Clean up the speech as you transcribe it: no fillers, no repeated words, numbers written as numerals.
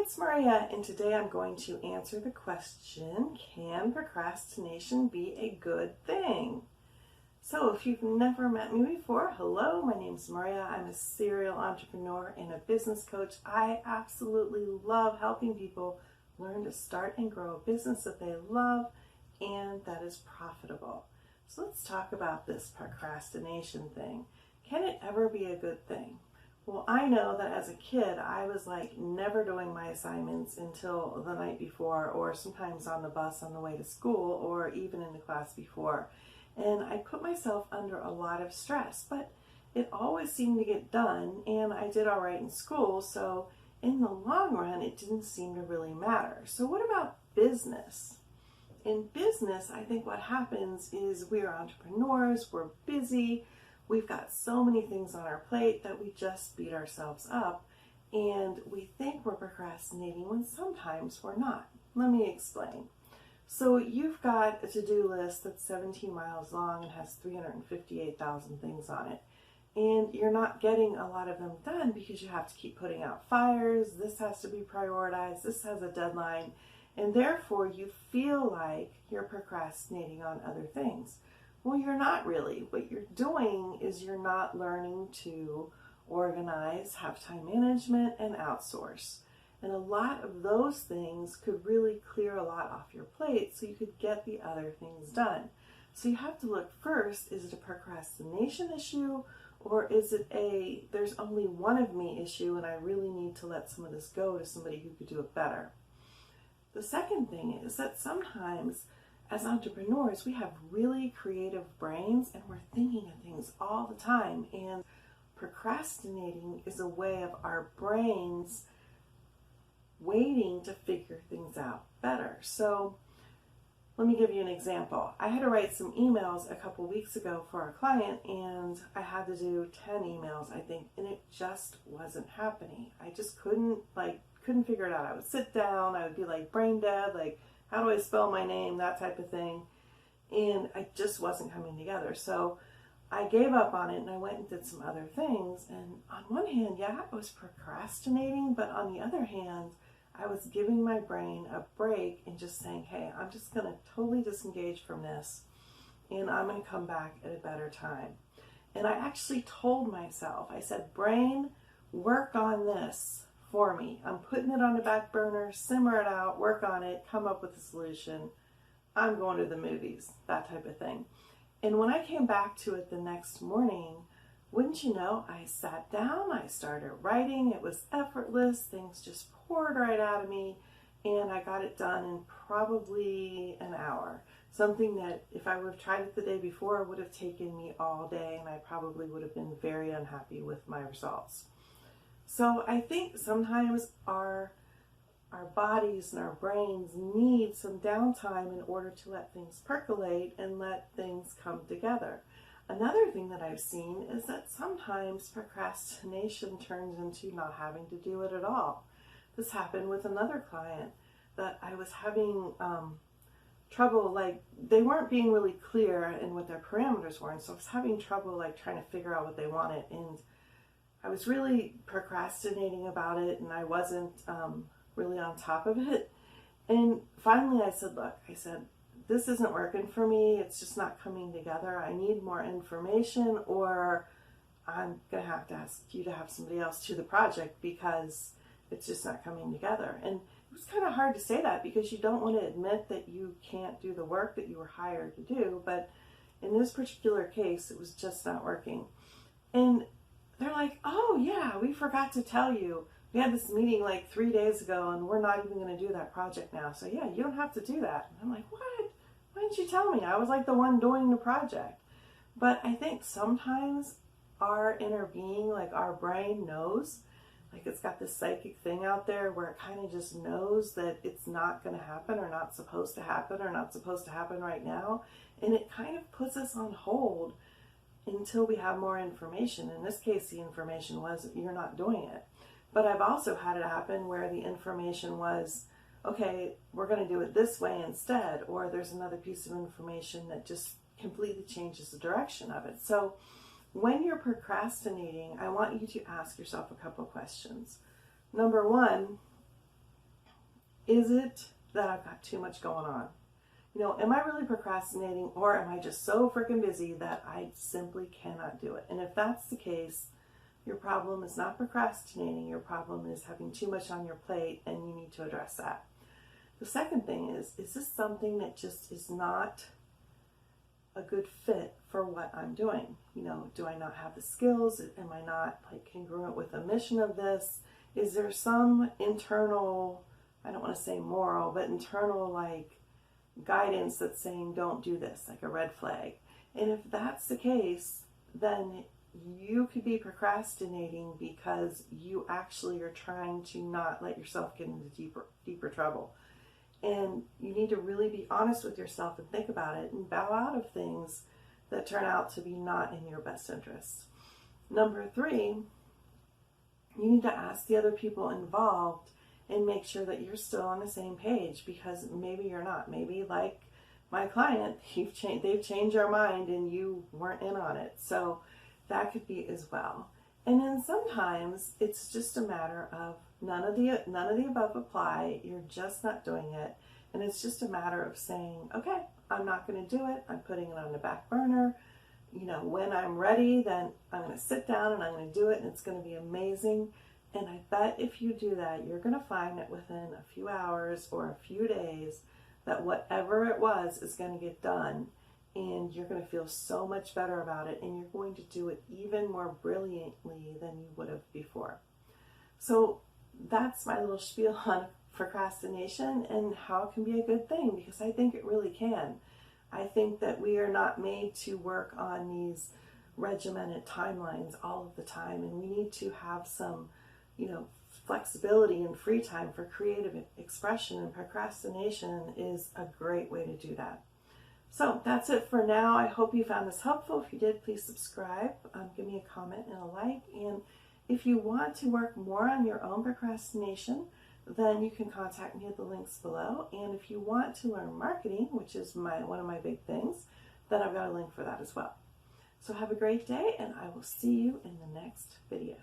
it's Maria, and today I'm going to answer the question, can procrastination be a good thing? So if you've never met me before, hello, my name's Maria. I'm a serial entrepreneur and a business coach. I absolutely love helping people learn to start and grow a business that they love and that is profitable. So let's talk about this procrastination thing. Can it ever be a good thing? Well, I know that as a kid, I was like never doing my assignments until the night before, or sometimes on the bus on the way to school, or even in the class before. And I put myself under a lot of stress, but it always seemed to get done, and I did all right in school, so in the long run, it didn't seem to really matter. So what about business? In business, I think what happens is we're entrepreneurs, we're busy, we've got so many things on our plate that we just beat ourselves up, and we think we're procrastinating when sometimes we're not. Let me explain. So you've got a to-do list that's 17 miles long and has 358,000 things on it. And you're not getting a lot of them done because you have to keep putting out fires. This has to be prioritized. This has a deadline. And therefore you feel like you're procrastinating on other things. Well, you're not really. What you're doing is you're not learning to organize, have time management, and outsource. And a lot of those things could really clear a lot off your plate so you could get the other things done. So you have to look first, is it a procrastination issue, or is it there's only one of me issue and I really need to let some of this go to somebody who could do it better? The second thing is that sometimes as entrepreneurs, we have really creative brains and we're thinking of things all the time, and procrastinating is a way of our brains waiting to figure things out better. So let me give you an example. I had to write some emails a couple weeks ago for a client, and I had to do 10 emails, I think, and it just wasn't happening. I just couldn't figure it out. I would sit down, I would be like brain dead, like, how do I spell my name, that type of thing, and I just wasn't coming together. So I gave up on it and I went and did some other things, and on one hand, yeah, I was procrastinating, but on the other hand, I was giving my brain a break and just saying, hey, I'm just going to totally disengage from this and I'm going to come back at a better time. And I actually told myself, I said, brain, work on this for me. I'm putting it on the back burner, simmer it out, work on it, come up with a solution. I'm going to the movies, that type of thing. And when I came back to it the next morning, wouldn't you know, I sat down, I started writing, it was effortless, things just poured right out of me, and I got it done in probably an hour. Something that if I would have tried it the day before would have taken me all day, and I probably would have been very unhappy with my results. So I think sometimes our bodies and our brains need some downtime in order to let things percolate and let things come together. Another thing that I've seen is that sometimes procrastination turns into not having to do it at all. This happened with another client that I was having trouble, like they weren't being really clear in what their parameters were, and so I was having trouble like trying to figure out what they wanted, and I was really procrastinating about it, and I wasn't really on top of it. And finally I said, look, this isn't working for me. It's just not coming together. I need more information, or I'm going to have to ask you to have somebody else do the project because it's just not coming together. And it was kind of hard to say that because you don't want to admit that you can't do the work that you were hired to do. But in this particular case, it was just not working. And they're like, oh yeah, we forgot to tell you. We had this meeting like 3 days ago and we're not even going to do that project now. So yeah, you don't have to do that. And I'm like, what? Why didn't you tell me? I was like the one doing the project. But I think sometimes our inner being, like our brain knows, like it's got this psychic thing out there where it kind of just knows that it's not going to happen or not supposed to happen or not supposed to happen right now. And it kind of puts us on hold until we have more information. In this case, the information was you're not doing it. But I've also had it happen where the information was, okay, we're going to do it this way instead, or there's another piece of information that just completely changes the direction of it. So when you're procrastinating, I want you to ask yourself a couple questions. Number one, Is it that I've got too much going on? You know, am I really procrastinating, or am I just so freaking busy that I simply cannot do it? And if that's the case, your problem is not procrastinating. Your problem is having too much on your plate, and you need to address that. The second thing is this something that just is not a good fit for what I'm doing? You know, do I not have the skills? Am I not like congruent with the mission of this? Is there some internal, I don't want to say moral, but internal like guidance that's saying don't do this, like a red flag? And if that's the case, then you could be procrastinating because you actually are trying to not let yourself get into deeper trouble. And you need to really be honest with yourself and think about it and bow out of things that turn out to be not in your best interest. Number 3, you need to ask the other people involved and make sure that you're still on the same page, because maybe you're not. Maybe like my client, they've changed their mind and you weren't in on it. So that could be as well. And then sometimes it's just a matter of none of the above apply. You're just not doing it. And it's just a matter of saying, okay, I'm not going to do it. I'm putting it on the back burner. You know, when I'm ready, then I'm going to sit down and I'm going to do it, and it's going to be amazing. And I bet if you do that, you're going to find that within a few hours or a few days that whatever it was is going to get done, and you're going to feel so much better about it, and you're going to do it even more brilliantly than you would have before. So that's my little spiel on procrastination and how it can be a good thing, because I think it really can. I think that we are not made to work on these regimented timelines all of the time, and we need to have some, you know, flexibility and free time for creative expression, and procrastination is a great way to do that. So that's it for now. I hope you found this helpful. If you did, please subscribe, give me a comment and a like. And if you want to work more on your own procrastination, then you can contact me at the links below. And if you want to learn marketing, which is one of my big things, then I've got a link for that as well. So have a great day, and I will see you in the next video.